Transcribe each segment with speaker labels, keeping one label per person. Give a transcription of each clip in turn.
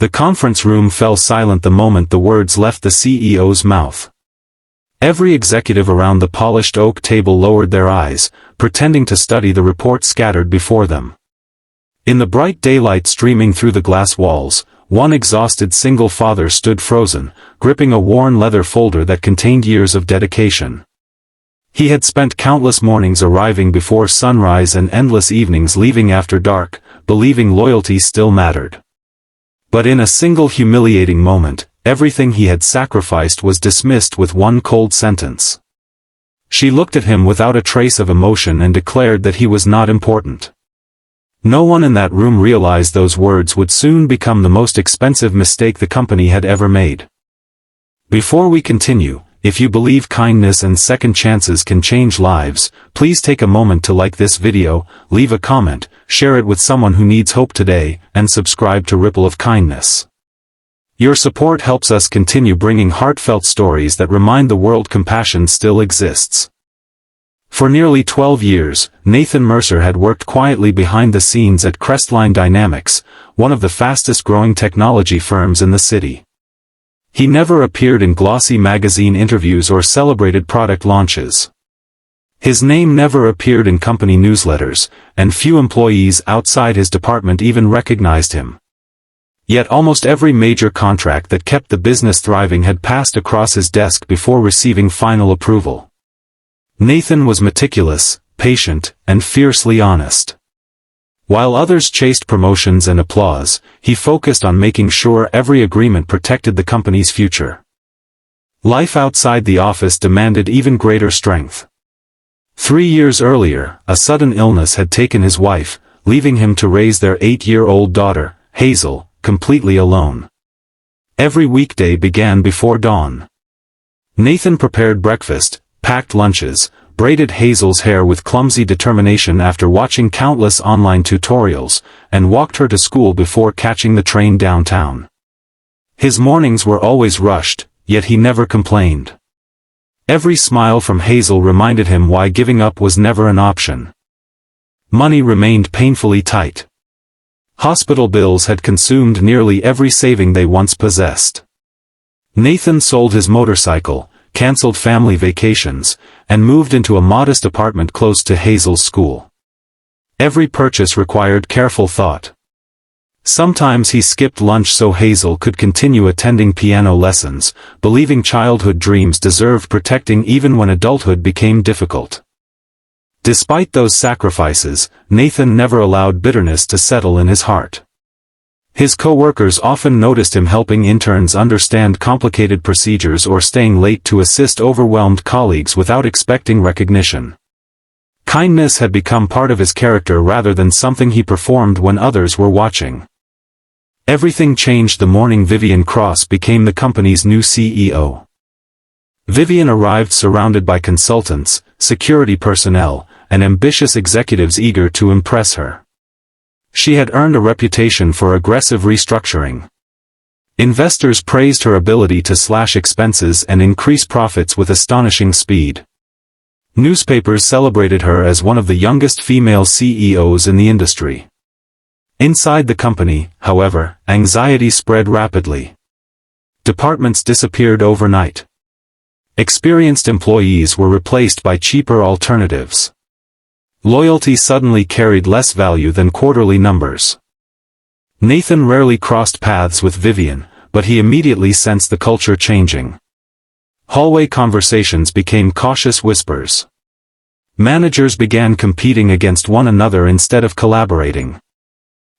Speaker 1: The conference room fell silent the moment the words left the CEO's mouth. Every executive around the polished oak table lowered their eyes, pretending to study the report scattered before them. In the bright daylight streaming through the glass walls, one exhausted single father stood frozen, gripping a worn leather folder that contained years of dedication. He had spent countless mornings arriving before sunrise and endless evenings leaving after dark, believing loyalty still mattered. But in a single humiliating moment, everything he had sacrificed was dismissed with one cold sentence. She looked at him without a trace of emotion and declared that he was not important. No one in that room realized those words would soon become the most expensive mistake the company had ever made. Before we continue, if you believe kindness and second chances can change lives, please take a moment to like this video, leave a comment, share it with someone who needs hope today, and subscribe to Ripple of Kindness. Your support helps us continue bringing heartfelt stories that remind the world compassion still exists. For nearly 12 years, Nathan Mercer had worked quietly behind the scenes at Crestline Dynamics, one of the fastest-growing technology firms in the city. He never appeared in glossy magazine interviews or celebrated product launches. His name never appeared in company newsletters, and few employees outside his department even recognized him. Yet almost every major contract that kept the business thriving had passed across his desk before receiving final approval. Nathan was meticulous, patient, and fiercely honest. While others chased promotions and applause, he focused on making sure every agreement protected the company's future. Life outside the office demanded even greater strength. 3 years earlier, a sudden illness had taken his wife, leaving him to raise their 8-year-old daughter, Hazel, completely alone. Every weekday began before dawn. Nathan prepared breakfast, packed lunches, braided Hazel's hair with clumsy determination after watching countless online tutorials, and walked her to school before catching the train downtown. His mornings were always rushed, yet he never complained. Every smile from Hazel reminded him why giving up was never an option. Money remained painfully tight. Hospital bills had consumed nearly every saving they once possessed. Nathan sold his motorcycle, canceled family vacations, and moved into a modest apartment close to Hazel's school. Every purchase required careful thought. Sometimes he skipped lunch so Hazel could continue attending piano lessons, believing childhood dreams deserved protecting even when adulthood became difficult. Despite those sacrifices, Nathan never allowed bitterness to settle in his heart. His co-workers often noticed him helping interns understand complicated procedures or staying late to assist overwhelmed colleagues without expecting recognition. Kindness had become part of his character rather than something he performed when others were watching. Everything changed the morning Vivian Cross became the company's new CEO. Vivian arrived surrounded by consultants, security personnel, and ambitious executives eager to impress her. She had earned a reputation for aggressive restructuring. Investors praised her ability to slash expenses and increase profits with astonishing speed. Newspapers celebrated her as one of the youngest female CEOs in the industry. Inside the company, however, anxiety spread rapidly. Departments disappeared overnight. Experienced employees were replaced by cheaper alternatives. Loyalty suddenly carried less value than quarterly numbers. Nathan rarely crossed paths with Vivian, but he immediately sensed the culture changing. Hallway conversations became cautious whispers. Managers began competing against one another instead of collaborating.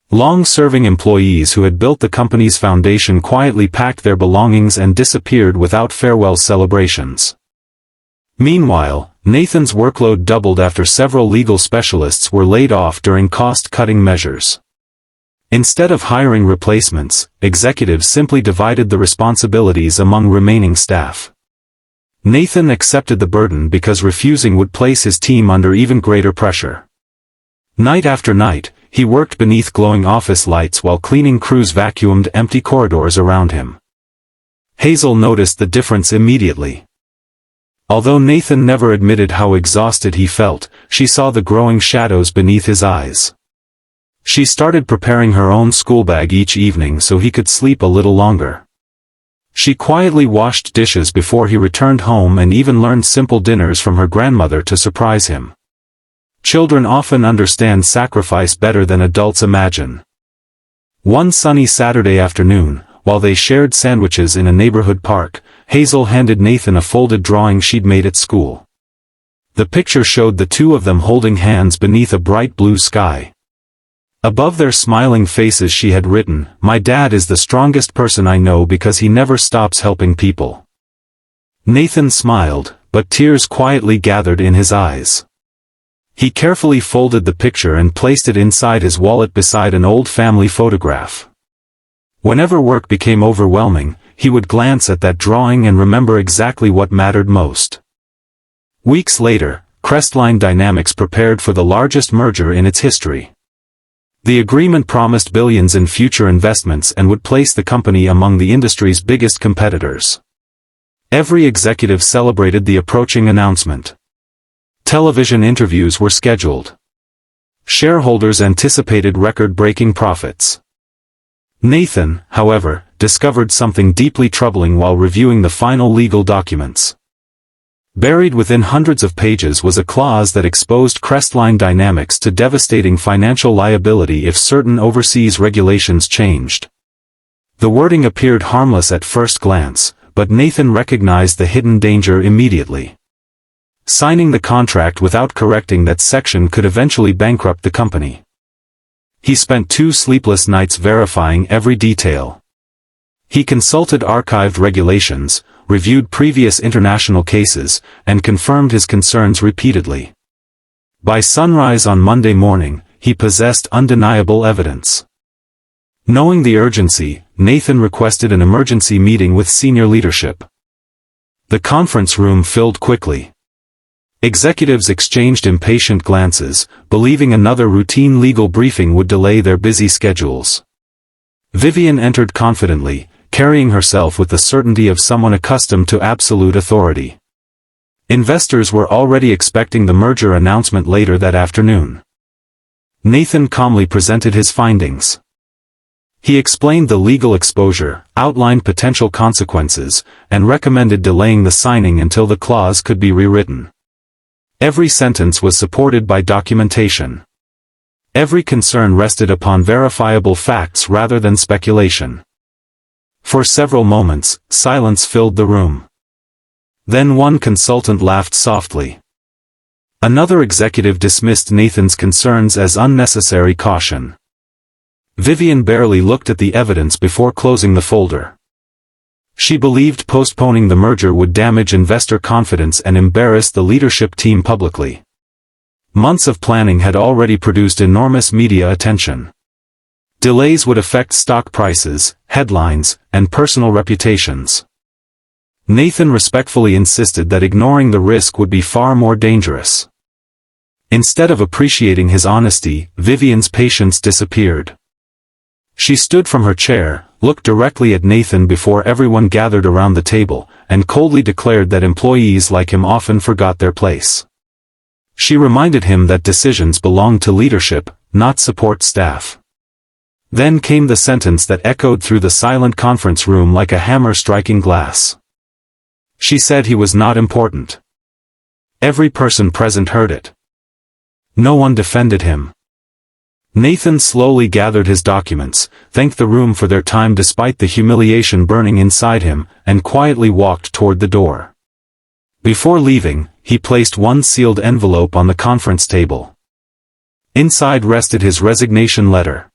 Speaker 1: Long-serving employees who had built the company's foundation quietly packed their belongings and disappeared without farewell celebrations. Meanwhile, Nathan's workload doubled after several legal specialists were laid off during cost-cutting measures. Instead of hiring replacements, executives simply divided the responsibilities among remaining staff. Nathan accepted the burden because refusing would place his team under even greater pressure. Night after night, he worked beneath glowing office lights while cleaning crews vacuumed empty corridors around him. Hazel noticed the difference immediately. Although Nathan never admitted how exhausted he felt, she saw the growing shadows beneath his eyes. She started preparing her own school bag each evening so he could sleep a little longer. She quietly washed dishes before he returned home and even learned simple dinners from her grandmother to surprise him. Children often understand sacrifice better than adults imagine. One sunny Saturday afternoon, while they shared sandwiches in a neighborhood park, Hazel handed Nathan a folded drawing she'd made at school. The picture showed the two of them holding hands beneath a bright blue sky. Above their smiling faces she had written, "My dad is the strongest person I know because he never stops helping people." Nathan smiled, but tears quietly gathered in his eyes. He carefully folded the picture and placed it inside his wallet beside an old family photograph. Whenever work became overwhelming, he would glance at that drawing and remember exactly what mattered most. Weeks later, Crestline Dynamics prepared for the largest merger in its history. The agreement promised billions in future investments and would place the company among the industry's biggest competitors. Every executive celebrated the approaching announcement. Television interviews were scheduled. Shareholders anticipated record-breaking profits. Nathan, however, discovered something deeply troubling while reviewing the final legal documents. Buried within hundreds of pages was a clause that exposed Crestline Dynamics to devastating financial liability if certain overseas regulations changed. The wording appeared harmless at first glance, but Nathan recognized the hidden danger immediately. Signing the contract without correcting that section could eventually bankrupt the company. He spent 2 sleepless nights verifying every detail. He consulted archived regulations, reviewed previous international cases, and confirmed his concerns repeatedly. By sunrise on Monday morning, he possessed undeniable evidence. Knowing the urgency, Nathan requested an emergency meeting with senior leadership. The conference room filled quickly. Executives exchanged impatient glances, believing another routine legal briefing would delay their busy schedules. Vivian entered confidently, carrying herself with the certainty of someone accustomed to absolute authority. Investors were already expecting the merger announcement later that afternoon. Nathan calmly presented his findings. He explained the legal exposure, outlined potential consequences, and recommended delaying the signing until the clause could be rewritten. Every sentence was supported by documentation. Every concern rested upon verifiable facts rather than speculation. For several moments, silence filled the room. Then one consultant laughed softly. Another executive dismissed Nathan's concerns as unnecessary caution. Vivian barely looked at the evidence before closing the folder. She believed postponing the merger would damage investor confidence and embarrass the leadership team publicly. Months of planning had already produced enormous media attention. Delays would affect stock prices, headlines, and personal reputations. Nathan respectfully insisted that ignoring the risk would be far more dangerous. Instead of appreciating his honesty, Vivian's patience disappeared. She stood from her chair, looked directly at Nathan before everyone gathered around the table, and coldly declared that employees like him often forgot their place. She reminded him that decisions belonged to leadership, not support staff. Then came the sentence that echoed through the silent conference room like a hammer striking glass. She said he was not important. Every person present heard it. No one defended him. Nathan slowly gathered his documents, thanked the room for their time despite the humiliation burning inside him, and quietly walked toward the door. Before leaving, he placed one sealed envelope on the conference table. Inside rested his resignation letter.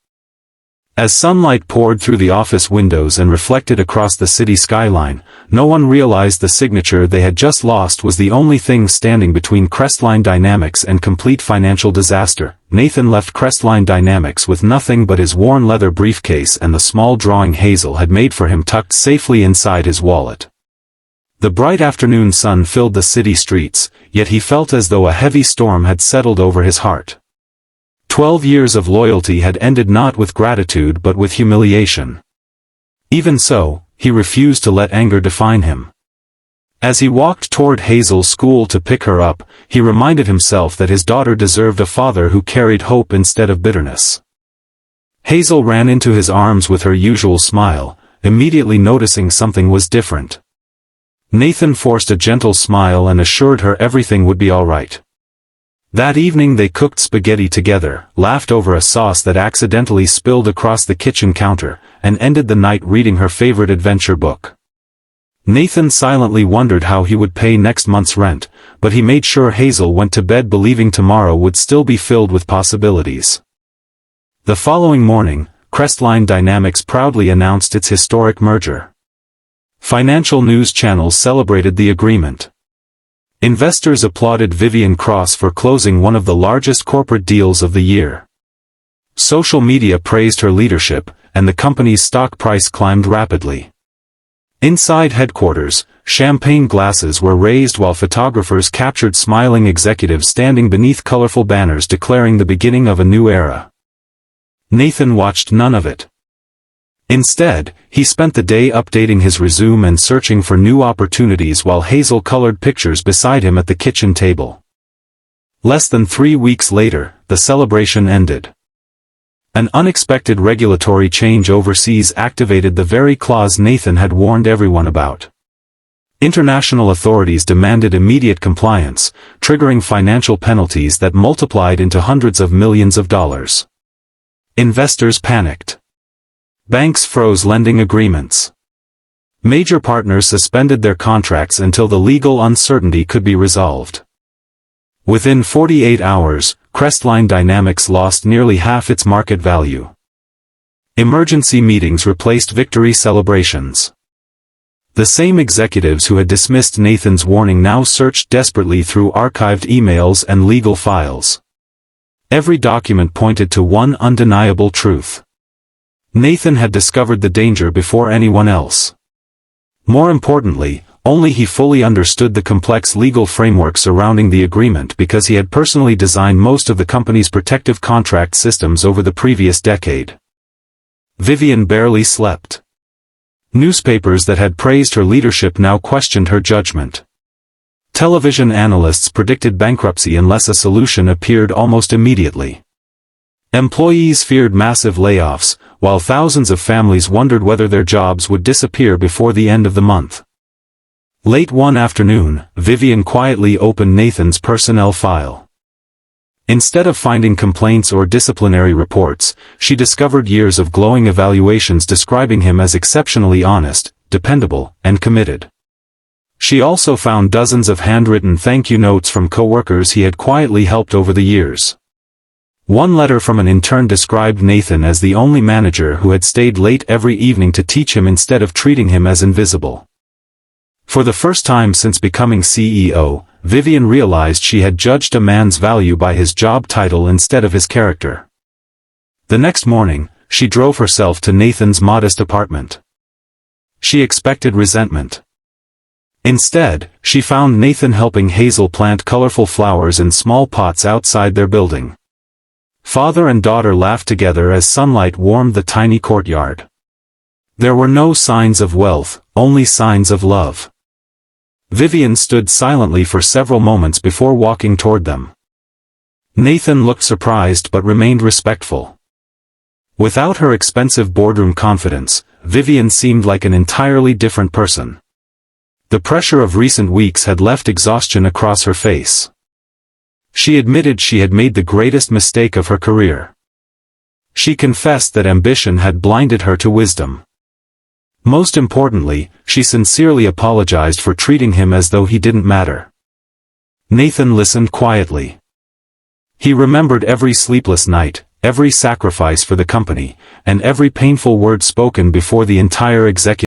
Speaker 1: As sunlight poured through the office windows and reflected across the city skyline, no one realized the signature they had just lost was the only thing standing between Crestline Dynamics and complete financial disaster. Nathan left Crestline Dynamics with nothing but his worn leather briefcase and the small drawing Hazel had made for him tucked safely inside his wallet. The bright afternoon sun filled the city streets, yet he felt as though a heavy storm had settled over his heart. 12 years of loyalty had ended not with gratitude but with humiliation. Even so, he refused to let anger define him. As he walked toward Hazel's school to pick her up, he reminded himself that his daughter deserved a father who carried hope instead of bitterness. Hazel ran into his arms with her usual smile, immediately noticing something was different. Nathan forced a gentle smile and assured her everything would be all right. That evening they cooked spaghetti together, laughed over a sauce that accidentally spilled across the kitchen counter, and ended the night reading her favorite adventure book. Nathan silently wondered how he would pay next month's rent, but he made sure Hazel went to bed believing tomorrow would still be filled with possibilities. The following morning, Crestline Dynamics proudly announced its historic merger. Financial news channels celebrated the agreement. Investors applauded Vivian Cross for closing one of the largest corporate deals of the year. Social media praised her leadership, and the company's stock price climbed rapidly. Inside headquarters, champagne glasses were raised while photographers captured smiling executives standing beneath colorful banners declaring the beginning of a new era. Nathan watched none of it. Instead, he spent the day updating his resume and searching for new opportunities while Hazel colored pictures beside him at the kitchen table. Less than 3 weeks later, the celebration ended. An unexpected regulatory change overseas activated the very clause Nathan had warned everyone about. International authorities demanded immediate compliance, triggering financial penalties that multiplied into hundreds of millions of dollars. Investors panicked. Banks froze lending agreements. Major partners suspended their contracts until the legal uncertainty could be resolved. Within 48 hours, Crestline Dynamics lost nearly half its market value. Emergency meetings replaced victory celebrations. The same executives who had dismissed Nathan's warning now searched desperately through archived emails and legal files. Every document pointed to one undeniable truth. Nathan had discovered the danger before anyone else. More importantly, only he fully understood the complex legal framework surrounding the agreement because he had personally designed most of the company's protective contract systems over the previous decade. Vivian barely slept. Newspapers that had praised her leadership now questioned her judgment. Television analysts predicted bankruptcy unless a solution appeared almost immediately. Employees feared massive layoffs, while thousands of families wondered whether their jobs would disappear before the end of the month. Late one afternoon, Vivian quietly opened Nathan's personnel file. Instead of finding complaints or disciplinary reports, she discovered years of glowing evaluations describing him as exceptionally honest, dependable, and committed. She also found dozens of handwritten thank you notes from coworkers he had quietly helped over the years. One letter from an intern described Nathan as the only manager who had stayed late every evening to teach him instead of treating him as invisible. For the first time since becoming CEO, Vivian realized she had judged a man's value by his job title instead of his character. The next morning, she drove herself to Nathan's modest apartment. She expected resentment. Instead, she found Nathan helping Hazel plant colorful flowers in small pots outside their building. Father and daughter laughed together as sunlight warmed the tiny courtyard. There were no signs of wealth, only signs of love. Vivian stood silently for several moments before walking toward them. Nathan looked surprised but remained respectful. Without her expensive boardroom confidence, Vivian seemed like an entirely different person. The pressure of recent weeks had left exhaustion across her face. She admitted she had made the greatest mistake of her career. She confessed that ambition had blinded her to wisdom. Most importantly, she sincerely apologized for treating him as though he didn't matter. Nathan listened quietly. He remembered every sleepless night, every sacrifice for the company, and every painful word spoken before the entire executive